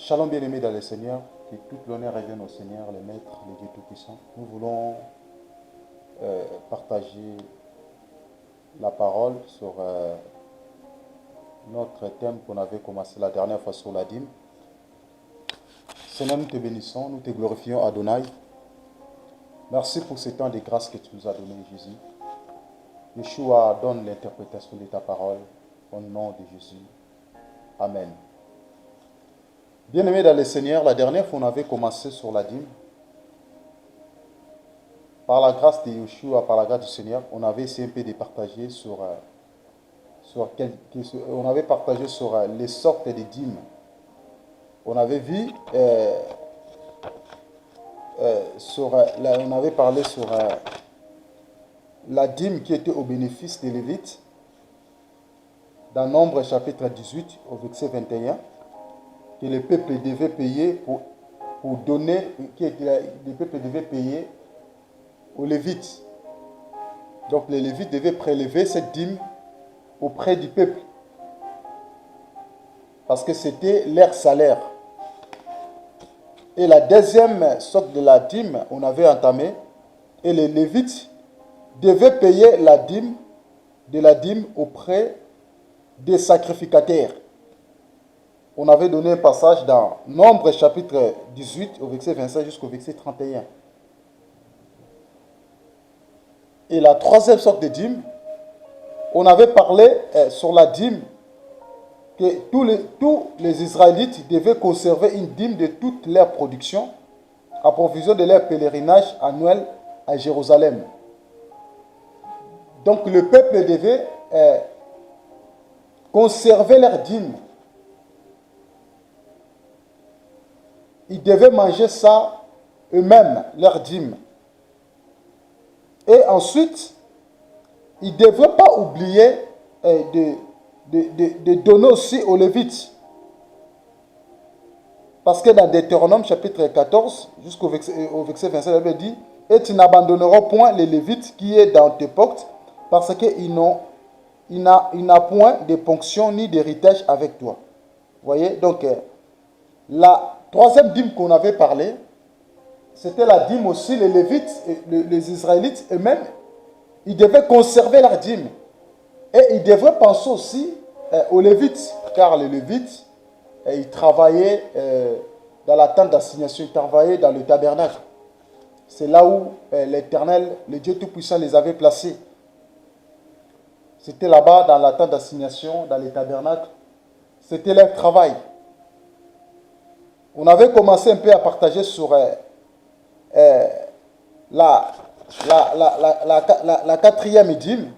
Shalom bien-aimés dans le Seigneur, que toute l'honneur revienne au Seigneur, le Maître, le Dieu Tout-Puissant. Nous voulons partager la parole sur notre thème qu'on avait commencé la dernière fois sur la dîme. Seigneur, nous te bénissons, nous te glorifions, Adonai. Merci pour ce temps de grâce que tu nous as donné, Jésus. Yeshua, donne l'interprétation de ta parole au nom de Jésus. Amen. Bien-aimés dans le Seigneur, la dernière fois on avait commencé sur la dîme. Par la grâce de Yeshua, par la grâce du Seigneur, on avait essayé un peu de partager sur les sortes de dîmes. On avait vu, on avait parlé sur la dîme qui était au bénéfice des Lévites, dans Nombre chapitre 18 au verset 21, que le peuple devait payer pour donner, le peuple devait payer aux Lévites. Donc les Lévites devaient prélever cette dîme auprès du peuple, parce que c'était leur salaire. Et la deuxième sorte de la dîme, on avait entamé, et les Lévites devaient payer la dîme auprès des sacrificateurs. On avait donné un passage dans Nombre chapitre 18 au verset 25 jusqu'au verset 31. Et la troisième sorte de dîme, on avait parlé sur la dîme que tous les Israélites devaient conserver une dîme de toute leur production à provision de leur pèlerinage annuel à Jérusalem. Donc le peuple devait conserver leur dîme. Ils devaient manger ça eux-mêmes, leur dîme. Et ensuite, ils ne devraient pas oublier de donner aussi aux Lévites. Parce que dans Deutéronome chapitre 14, jusqu'au verset 27, la Bible dit « Et tu n'abandonneras point les Lévites qui est dans tes portes, parce qu'il n'a point de ponction ni d'héritage avec toi. » Vous voyez, donc la troisième dîme qu'on avait parlé, c'était la dîme aussi, les Lévites, les Israélites eux-mêmes, ils devaient conserver leur dîme. Et ils devraient penser aussi aux Lévites, car les Lévites, ils travaillaient dans la tente d'assignation, ils travaillaient dans le tabernacle. C'est là où l'Éternel, le Dieu Tout-Puissant, les avait placés. C'était là-bas, dans la tente d'assignation, dans les tabernacles. C'était leur travail. On avait commencé un peu à partager sur la quatrième dîme.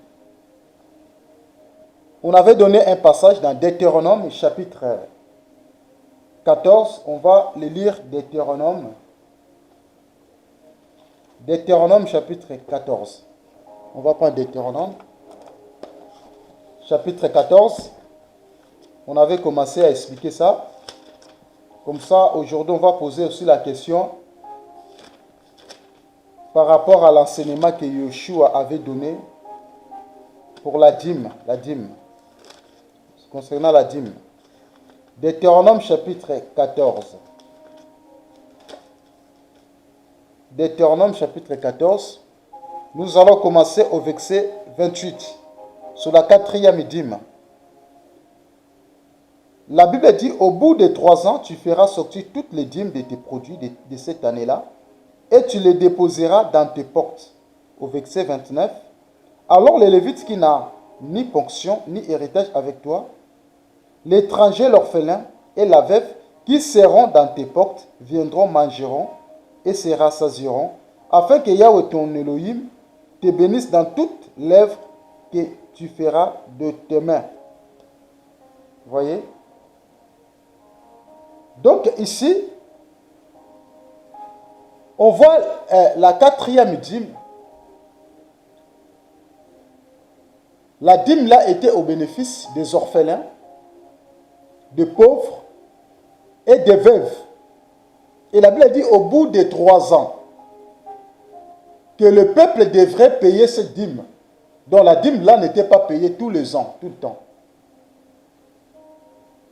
On avait donné un passage dans Deutéronome chapitre 14. On va le lire, Deutéronome chapitre 14. On va prendre Deutéronome chapitre 14. On avait commencé à expliquer ça. Comme ça, aujourd'hui, on va poser aussi la question par rapport à l'enseignement que Yeshua avait donné pour la dîme. Concernant la dîme. Deutéronome chapitre 14. Deutéronome chapitre 14. Nous allons commencer au verset 28. Sur la quatrième dîme. La Bible dit, au bout de 3 ans, tu feras sortir toutes les dîmes de tes produits de cette année-là, et tu les déposeras dans tes portes. Au verset 29. Alors les Lévites qui n'ont ni ponction ni héritage avec toi, l'étranger, l'orphelin et la veuve qui seront dans tes portes viendront, mangeront et se rassasieront, afin que Yahweh ton Elohim te bénisse dans toute l'œuvre que tu feras de tes mains. Vous voyez? Donc ici, on voit la quatrième dîme. La dîme là était au bénéfice des orphelins, des pauvres et des veuves. Et la Bible dit au bout de 3 ans que le peuple devrait payer cette dîme. Donc la dîme là n'était pas payée tous les ans, tout le temps.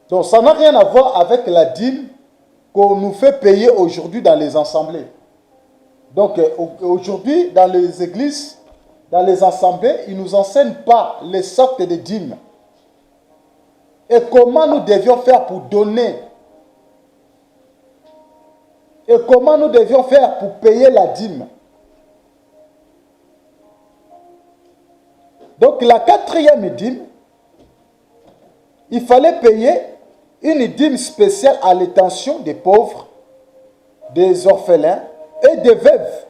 Donc ça n'a rien à voir avec la dîme qu'on nous fait payer aujourd'hui dans les assemblées. Donc aujourd'hui, dans les églises, dans les assemblées, ils ne nous enseignent pas les sortes de dîmes. Et comment nous devions faire pour donner. Et comment nous devions faire pour payer la dîme. Donc la quatrième dîme, il fallait payer une dîme spéciale à l'intention des pauvres, des orphelins et des veuves.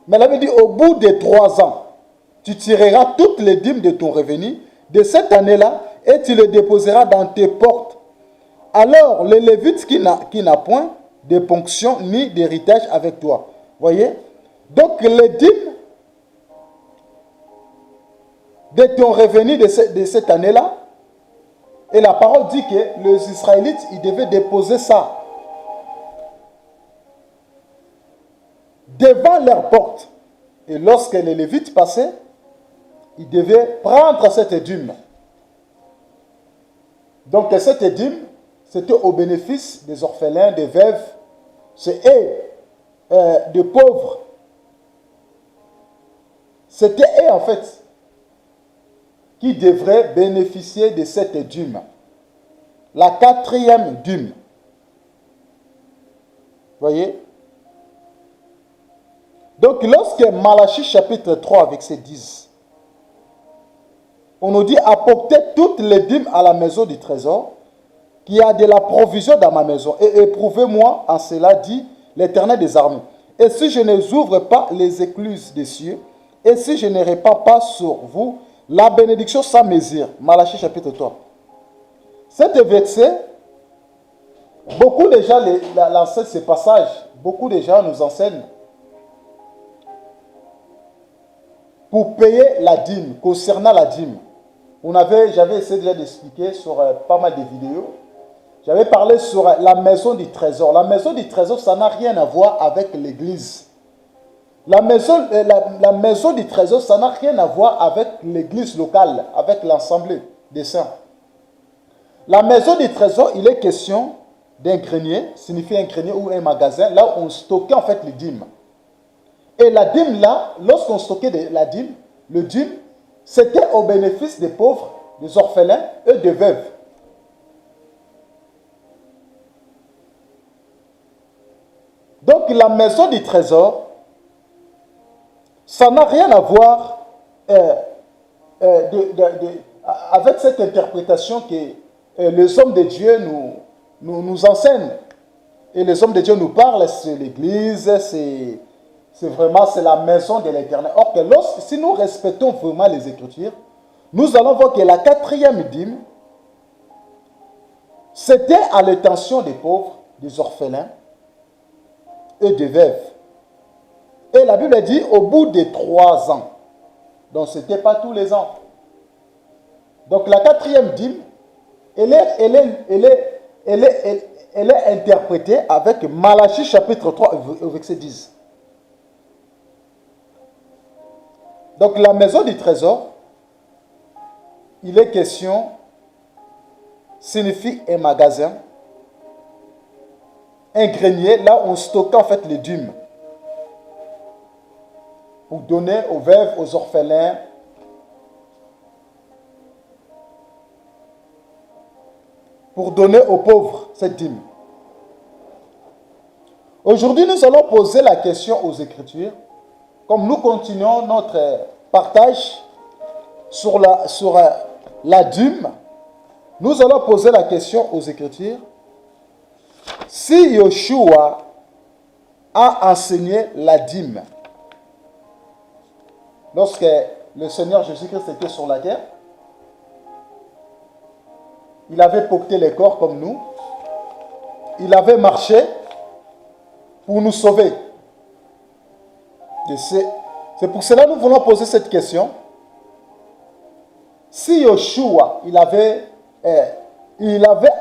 Mais elle avait dit, au bout de 3 ans, tu tireras toutes les dîmes de ton revenu de cette année-là et tu les déposeras dans tes portes. Alors, le Lévite qui n'a point de ponction ni d'héritage avec toi. Voyez? Donc, les dîmes de ton revenu de cette année-là, et la parole dit que les Israélites, ils devaient déposer ça devant leurs portes. Et lorsque les Lévites passaient, ils devaient prendre cette dîme. Donc cette dîme, c'était au bénéfice des orphelins, des veuves, des pauvres. C'était eux en fait qui devraient bénéficier de cette dîme. La quatrième dîme. Voyez? Donc, lorsque Malachie chapitre 3, verset 10, on nous dit apportez toutes les dîmes à la maison du trésor, qui a de la provision dans ma maison, et éprouvez-moi en cela, dit l'Éternel des armées. Et si je ne ouvre pas les écluses des cieux, et si je ne répands pas sur vous la bénédiction sans mesure. Malachie chapitre 3. Cet verset, beaucoup de gens l'enseignent ce passage, beaucoup de gens nous enseignent pour payer la dîme, concernant la dîme. J'avais essayé déjà d'expliquer sur pas mal de vidéos. J'avais parlé sur la maison du trésor. La maison du trésor, ça n'a rien à voir avec l'église. La maison du trésor, ça n'a rien à voir avec l'église locale, avec l'assemblée des saints. La maison du trésor, il est question d'un grenier, signifie un grenier ou un magasin, là où on stockait en fait les dîmes. Et la dîme là, lorsqu'on stockait la dîme, le dîme, c'était au bénéfice des pauvres, des orphelins et des veuves. Donc la maison du trésor, ça n'a rien à voir avec cette interprétation que les hommes de Dieu nous enseignent. Et les hommes de Dieu nous parlent, c'est l'église, c'est la maison de l'Éternel. Or, si nous respectons vraiment les Écritures, nous allons voir que la quatrième dîme, c'était à l'intention des pauvres, des orphelins et des veuves. Et la Bible dit au bout de 3 ans. Donc ce n'était pas tous les ans. Donc la quatrième dîme, elle est interprétée avec Malachie chapitre 3, verset 10. Donc la maison du trésor, il est question, signifie un magasin, un grenier, là où on stockait en fait les dîmes. Pour donner aux veuves, aux orphelins. Pour donner aux pauvres cette dîme. Aujourd'hui, nous allons poser la question aux Écritures. Comme nous continuons notre partage sur la dîme, nous allons poser la question aux Écritures. Si Yoshua a enseigné la dîme, lorsque le Seigneur Jésus-Christ était sur la terre, il avait porté les corps comme nous. Il avait marché pour nous sauver. Et c'est pour cela que nous voulons poser cette question. Si Yoshua, il avait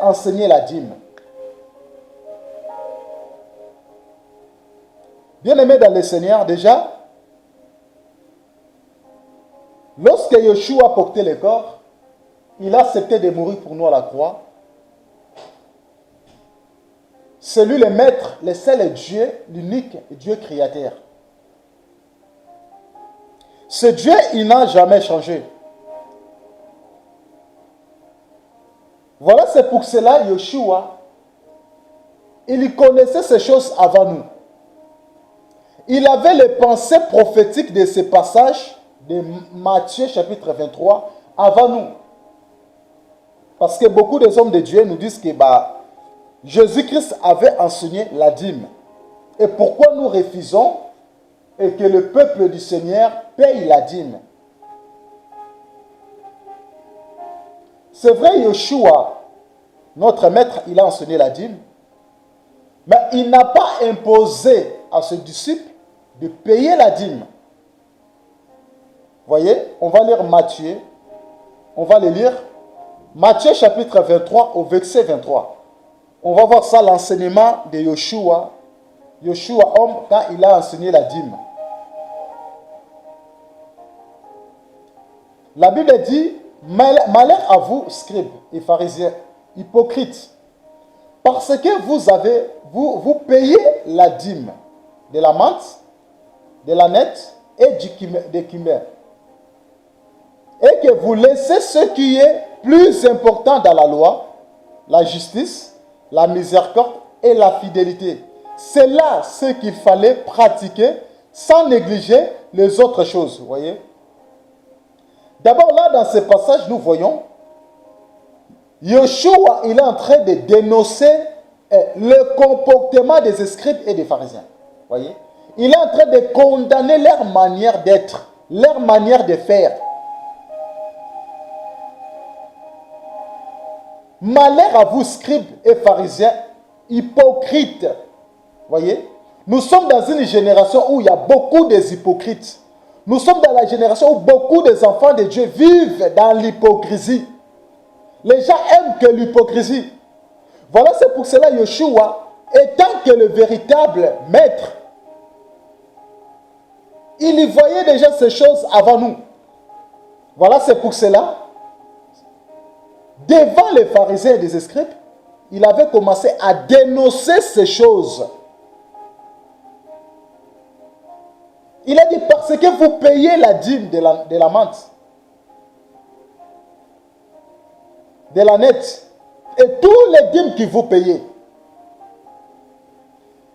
enseigné la dîme, bien-aimés dans le Seigneur, déjà, lorsque Yoshua portait les corps, il a accepté de mourir pour nous à la croix. C'est lui le maître, le seul Dieu, l'unique Dieu créateur. Ce Dieu, il n'a jamais changé. Voilà, c'est pour cela, Yeshua, il connaissait ces choses avant nous. Il avait les pensées prophétiques de ces passages de Matthieu chapitre 23 avant nous. Parce que beaucoup des hommes de Dieu nous disent que Jésus-Christ avait enseigné la dîme. Et pourquoi nous refusons et que le peuple du Seigneur paye la dîme? C'est vrai, Yeshua, notre maître, il a enseigné la dîme, mais il n'a pas imposé à ses disciples de payer la dîme. Voyez, on va lire Matthieu, on va le lire, Matthieu chapitre 23 au verset 23. On va voir ça, l'enseignement de Yeshua, homme, quand il a enseigné la dîme. La Bible dit, malheur à vous, scribes et pharisiens, hypocrites, parce que vous payez la dîme de la menthe, de la nette et des chimères, et que vous laissez ce qui est plus important dans la loi, la justice, la miséricorde et la fidélité. C'est là ce qu'il fallait pratiquer sans négliger les autres choses. Vous voyez? D'abord là, dans ce passage, nous voyons Yeshua, il est en train de dénoncer le comportement des scribes et des pharisiens. Voyez? Il est en train de condamner leur manière d'être, leur manière de faire. Malheur à vous, scribes et pharisiens, hypocrites. Voyez? Nous sommes dans une génération où il y a beaucoup d'hypocrites. Nous sommes dans la génération où beaucoup des enfants de Dieu vivent dans l'hypocrisie. Les gens aiment que l'hypocrisie. Voilà, c'est pour cela Yeshua, étant que le véritable maître, il y voyait déjà ces choses avant nous. Voilà, c'est pour cela, devant les pharisiens et les scribes, il avait commencé à dénoncer ces choses. Il a dit, parce que vous payez la dîme de la menthe, de la nette, et tous les dîmes que vous payez.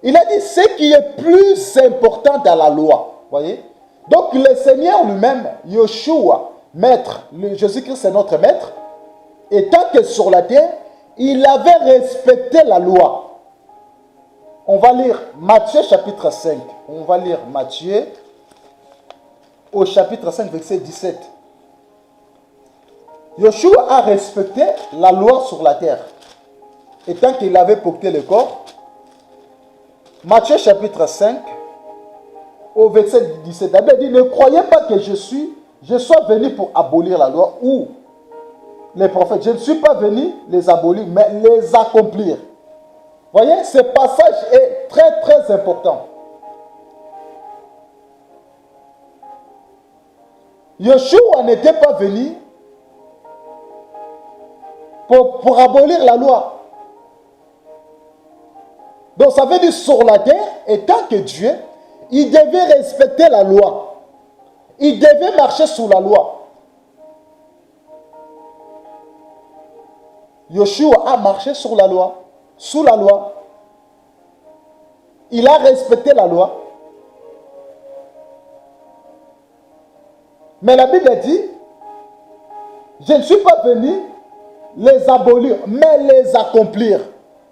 Il a dit, ce qui est plus important dans la loi. Voyez? Donc le Seigneur lui-même, Yeshua, maître, Jésus-Christ est notre maître, étant que sur la terre, il avait respecté la loi. On va lire Matthieu chapitre 5. On va lire Matthieu au chapitre 5, verset 17. Yeshua a respecté la loi sur la terre, étant qu'il avait porté le corps. Matthieu chapitre 5, au verset 17, la Bible dit, ne croyez pas que je sois venu pour abolir la loi ou les prophètes. Je ne suis pas venu les abolir, mais les accomplir. Voyez, ce passage est très très important. Yeshua n'était pas venu pour abolir la loi. Donc ça veut dire sur la terre, étant que Dieu, il devait respecter la loi. Il devait marcher sous la loi. Yeshua a marché sur la loi, sous la loi. Il a respecté la loi. Mais la Bible dit, je ne suis pas venu les abolir, mais les accomplir.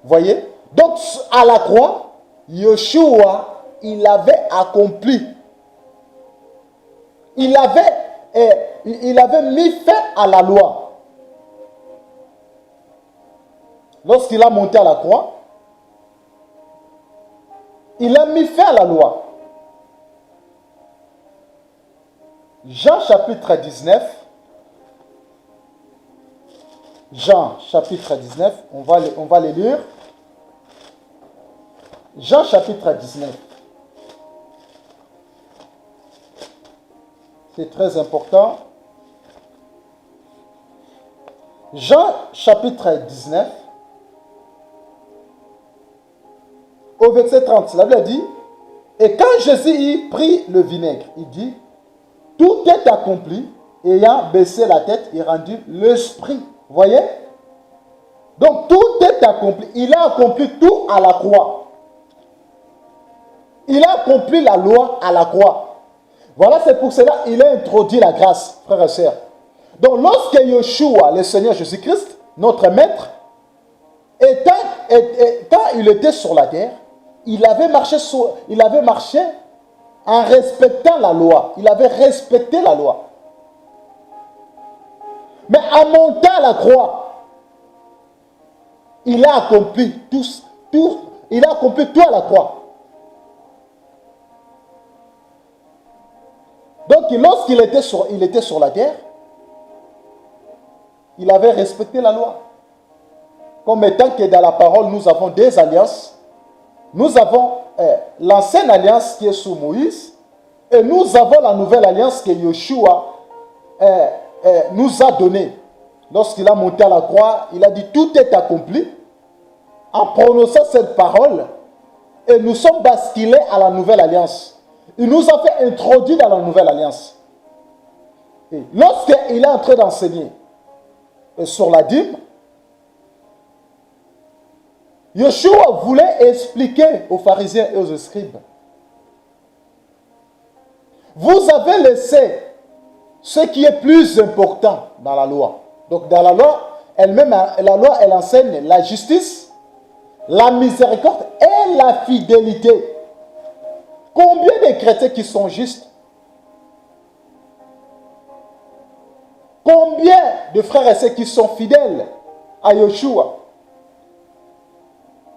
Voyez? Donc, à la croix, Yeshua, il avait accompli. Il avait mis fin à la loi. Lorsqu'il a monté à la croix, il a mis fin à la loi. Jean chapitre 19. Jean chapitre 19, on va les lire. Jean chapitre 19. C'est très important. Jean chapitre 19. au verset 30, la Bible dit, et quand Jésus y prit le vinaigre, il dit, tout est accompli, ayant baissé la tête et rendu l'esprit. Vous voyez? Donc tout est accompli. Il a accompli tout à la croix. Il a accompli la loi à la croix. Voilà, c'est pour cela qu'il a introduit la grâce, frères et sœurs. Donc lorsque Yeshua, le Seigneur Jésus-Christ, notre Maître, quand il était sur la terre, il avait marché en respectant la loi. Il avait respecté la loi. Mais en montant à la croix, il a accompli il a accompli tout à la croix. Donc lorsqu'il était sur la terre, il avait respecté la loi. Comme étant que dans la parole, nous avons des alliances. Nous avons l'ancienne alliance qui est sous Moïse. Et nous avons la nouvelle alliance que Yeshua nous a donnée. Lorsqu'il a monté à la croix, il a dit tout est accompli. En prononçant cette parole, et nous sommes basculés à la nouvelle alliance. Il nous a fait introduire dans la nouvelle alliance. Et lorsqu'il est en train d'enseigner sur la dîme, Yeshua voulait expliquer aux pharisiens et aux scribes. Vous avez laissé ce qui est plus important dans la loi. Donc dans la loi, elle-même, la loi, elle enseigne la justice, la miséricorde et la fidélité. Combien de chrétiens qui sont justes? Combien de frères et sœurs qui sont fidèles à Yeshua?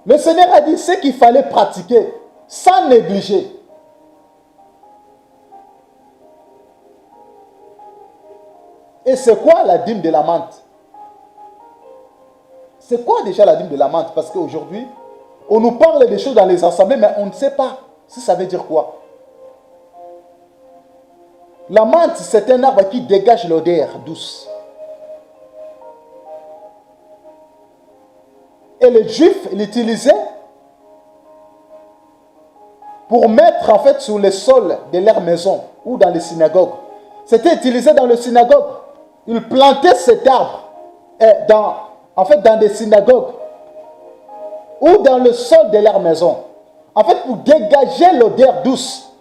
Le Seigneur a dit ce qu'il fallait pratiquer sans négliger. Et c'est quoi la dîme de la menthe? C'est quoi déjà la dîme de la menthe? Parce qu'aujourd'hui, on nous parle des choses dans les assemblées, mais on ne sait pas si ça veut dire quoi. La menthe, c'est un arbre qui dégage l'odeur douce. Et les Juifs l'utilisaient pour mettre en fait sur le sol de leur maison ou dans les synagogues. C'était utilisé dans les synagogues. Ils plantaient cet arbre dans des synagogues ou dans le sol de leur maison. En fait, pour dégager l'odeur douce.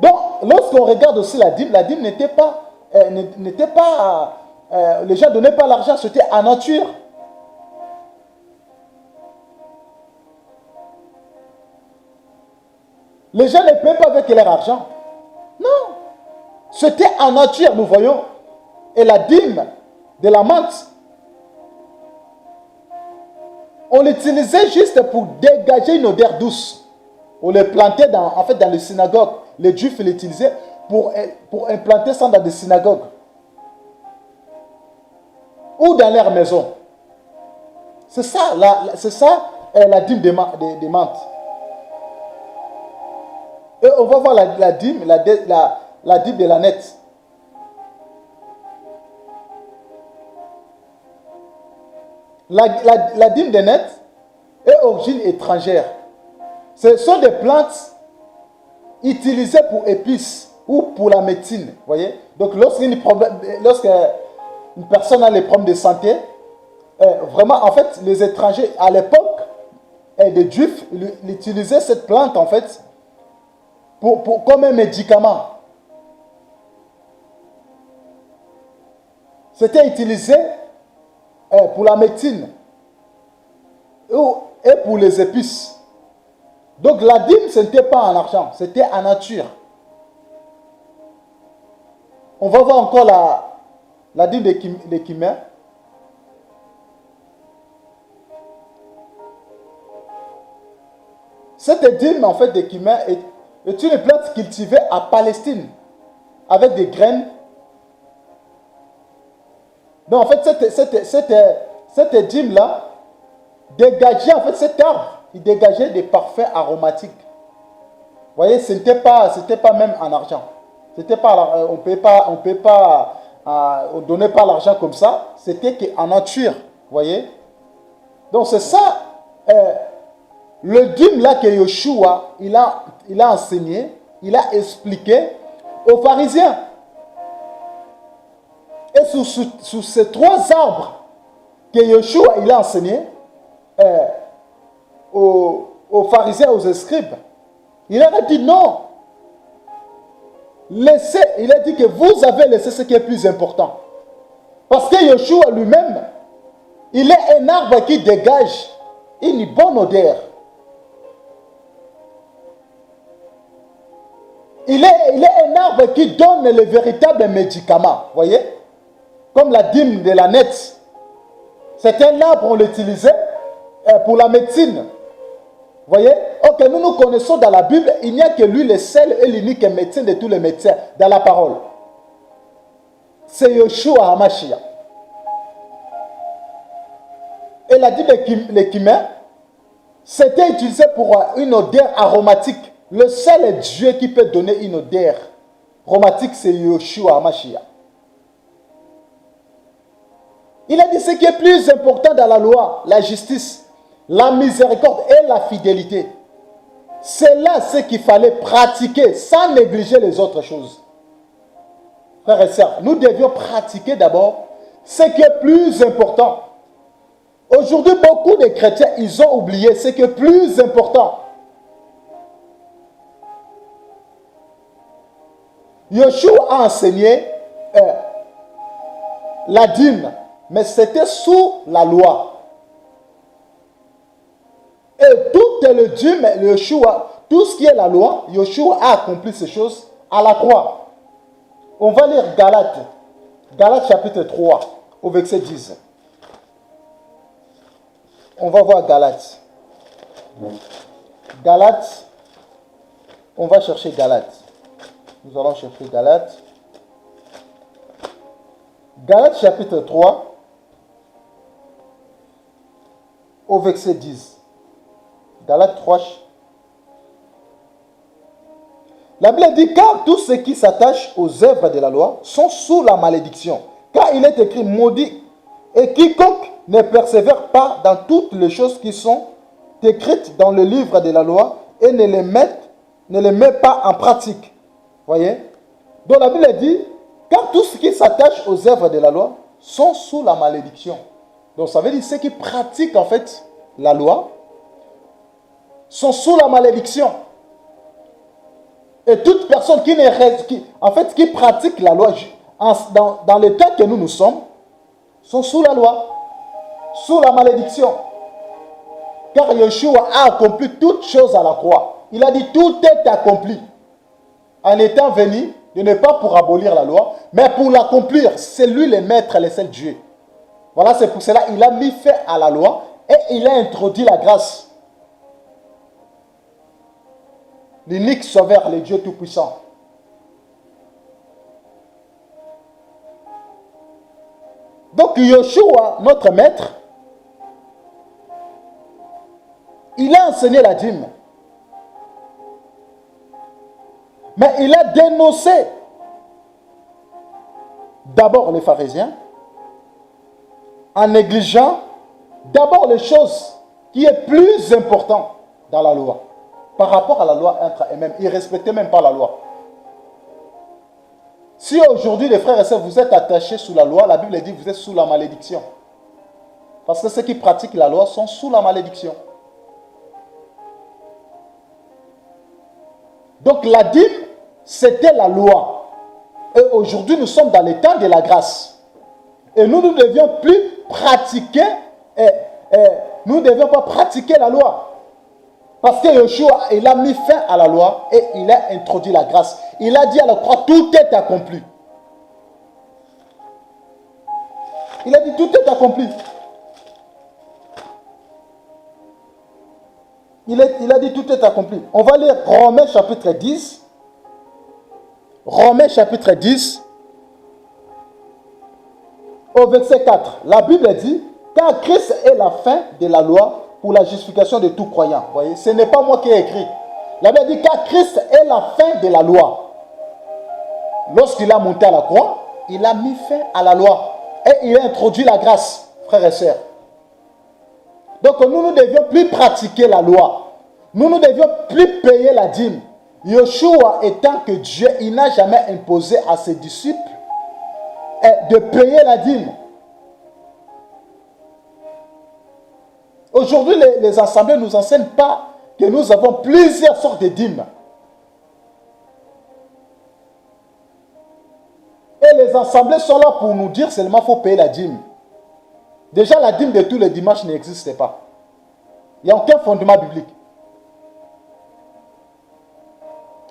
Donc, lorsqu'on regarde aussi la dîme n'était pas, les gens ne donnaient pas l'argent, c'était en nature. Les gens ne paient pas avec leur argent. Non. C'était en nature, nous voyons. Et la dîme de la menthe, on l'utilisait juste pour dégager une odeur douce. On les plantait dans les synagogues. Les Juifs l'utilisaient pour implanter ça dans des synagogues. Ou dans leur maison. C'est ça la dîme des menthes. Et on va voir la dîme de l'ânette. La dîme de l'ânette est d'origine étrangère. Ce sont des plantes utilisées pour épices ou pour la médecine. Voyez? Donc lorsqu'une personne a des problèmes de santé, vraiment, en fait, les étrangers, à l'époque, des Juifs, ils utilisaient cette plante, en fait, comme un médicament. C'était utilisé pour la médecine et pour les épices. Donc la dîme, ce n'était pas en argent, c'était en nature. On va voir encore la dîme de cumin. Cette dîme, en fait, de cumin est une plante cultivée à Palestine avec des graines. Donc en fait, cette dîme-là dégageait, en fait, cet arbre, il dégageait des parfums aromatiques. Vous voyez, ce n'était pas même en argent. C'était pas, on donnait pas l'argent comme ça. C'était en nature. Vous voyez. Donc c'est ça le dîme là que Yeshua, il a enseigné, il a expliqué aux pharisiens. Et sous ces 3 arbres que Yeshua, il a enseigné aux pharisiens, aux scribes, il a dit non. Laissez, il a dit que vous avez laissé ce qui est plus important. Parce que Yeshua lui-même, il est un arbre qui dégage une bonne odeur. Il est un arbre qui donne le véritable médicament. Voyez? Comme la dîme de la nette. C'est un arbre, on l'utilisait pour la médecine. Voyez? Ok, nous connaissons dans la Bible, il n'y a que lui le seul et l'unique médecin de tous les médecins dans la parole. C'est Yeshua HaMashiach. Et la dîme de cumin, c'était utilisé pour une odeur aromatique. Le seul Dieu qui peut donner une odeur aromatique, c'est Yeshua HaMashiach. Il a dit ce qui est plus important dans la loi, la justice, la miséricorde et la fidélité. C'est là ce qu'il fallait pratiquer sans négliger les autres choses. Frères et sœurs, nous devions pratiquer d'abord ce qui est plus important. Aujourd'hui, beaucoup de chrétiens, ils ont oublié ce qui est plus important. Yeshua a enseigné la dîme, mais c'était sous la loi. Et tout le dîme, Yeshua, tout ce qui est la loi, Yeshua a accompli ces choses à la croix. On va lire Galates. Galates chapitre 3, au verset 10. On va voir Galates. Galates, on va chercher Galates. Nous allons chercher Galates. Galates chapitre 3, au verset 10. Galates 3. La Bible dit, car tous ceux qui s'attachent aux œuvres de la loi sont sous la malédiction. Car il est écrit, maudit, et quiconque ne persévère pas dans toutes les choses qui sont écrites dans le livre de la loi et ne les met pas en pratique. Voyez? Donc la Bible dit, car tous ceux qui s'attachent aux œuvres de la loi sont sous la malédiction. Donc ça veut dire ceux qui pratiquent en fait la loi sont sous la malédiction. Et toute personne qui pratique la loi dans le temps que nous sommes, sont sous la loi, sous la malédiction. Car Yeshua a accompli toutes choses à la croix. Il a dit tout est accompli. En étant venu, de ne pas pour abolir la loi, mais pour l'accomplir. C'est lui le maître, le seul Dieu. Voilà, c'est pour cela qu'il a mis fin à la loi et il a introduit la grâce. L'unique sauveur, le Dieu Tout-Puissant. Donc Yeshua, notre maître, il a enseigné la dîme. Mais il a dénoncé d'abord les pharisiens en négligeant d'abord les choses qui est plus important dans la loi. Par rapport à la loi entre eux-mêmes, ils ne respectaient même pas la loi. Si aujourd'hui, les frères et sœurs, vous êtes attachés sous la loi, la Bible dit que vous êtes sous la malédiction. Parce que ceux qui pratiquent la loi sont sous la malédiction. Donc la dîme, c'était la loi. Et aujourd'hui, nous sommes dans le temps de la grâce. Et nous ne devions plus pratiquer, nous ne devions pas pratiquer la loi. Parce que Yeshua, il a mis fin à la loi et il a introduit la grâce. Il a dit à la croix, tout est accompli. Il a dit, tout est accompli. Il a dit, tout est accompli. On va lire Romains chapitre 10. Romains chapitre 10. Au verset 4. La Bible dit, car Christ est la fin de la loi pour la justification de tout croyant. Vous voyez, ce n'est pas moi qui ai écrit. La Bible dit car Christ est la fin de la loi. Lorsqu'il a monté à la croix, il a mis fin à la loi. Et il a introduit la grâce, frères et sœurs. Donc nous ne devions plus pratiquer la loi. Nous ne devions plus payer la dîme. Yeshua étant que Dieu, il n'a jamais imposé à ses disciples de payer la dîme. Aujourd'hui, les assemblées ne nous enseignent pas que nous avons plusieurs sortes de dîmes. Et les assemblées sont là pour nous dire seulement qu'il faut payer la dîme. Déjà, la dîme de tous les dimanches n'existe pas. Il n'y a aucun fondement biblique.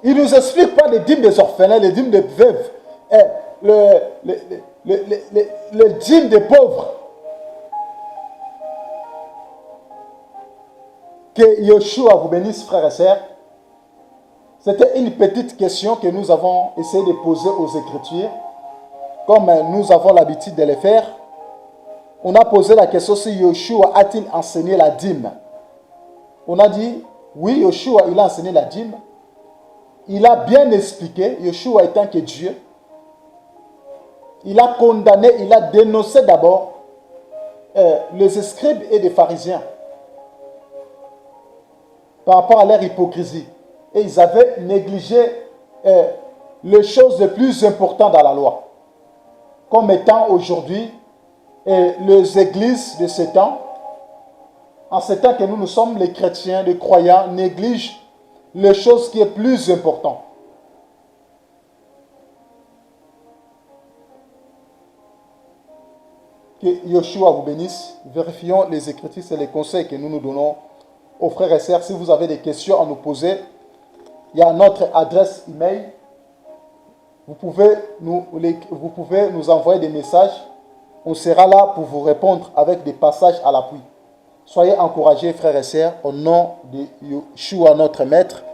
Il ne nous explique pas les dîmes des orphelins, les dîmes des veuves, les dîmes des pauvres. Que Yeshua vous bénisse, frères et sœurs. C'était une petite question que nous avons essayé de poser aux Écritures, comme nous avons l'habitude de le faire. On a posé la question si Yeshua a-t-il enseigné la dîme. On a dit, oui, Yeshua, il a enseigné la dîme. Il a bien expliqué, Yeshua étant que Dieu. Il a condamné, il a dénoncé d'abord les scribes et les pharisiens par rapport à leur hypocrisie. Et ils avaient négligé les choses les plus importantes dans la loi. Comme étant aujourd'hui les églises de ce temps, en ce temps que nous sommes les chrétiens, les croyants, négligent les choses qui est plus important. Que Yeshua vous bénisse. Vérifions les Écritures et les conseils que nous nous donnons aux frères et sœurs. Si vous avez des questions à nous poser, il y a notre adresse email. Vous pouvez nous envoyer des messages. On sera là pour vous répondre avec des passages à l'appui. Soyez encouragés, frères et sœurs, au nom de Yeshua, notre Maître.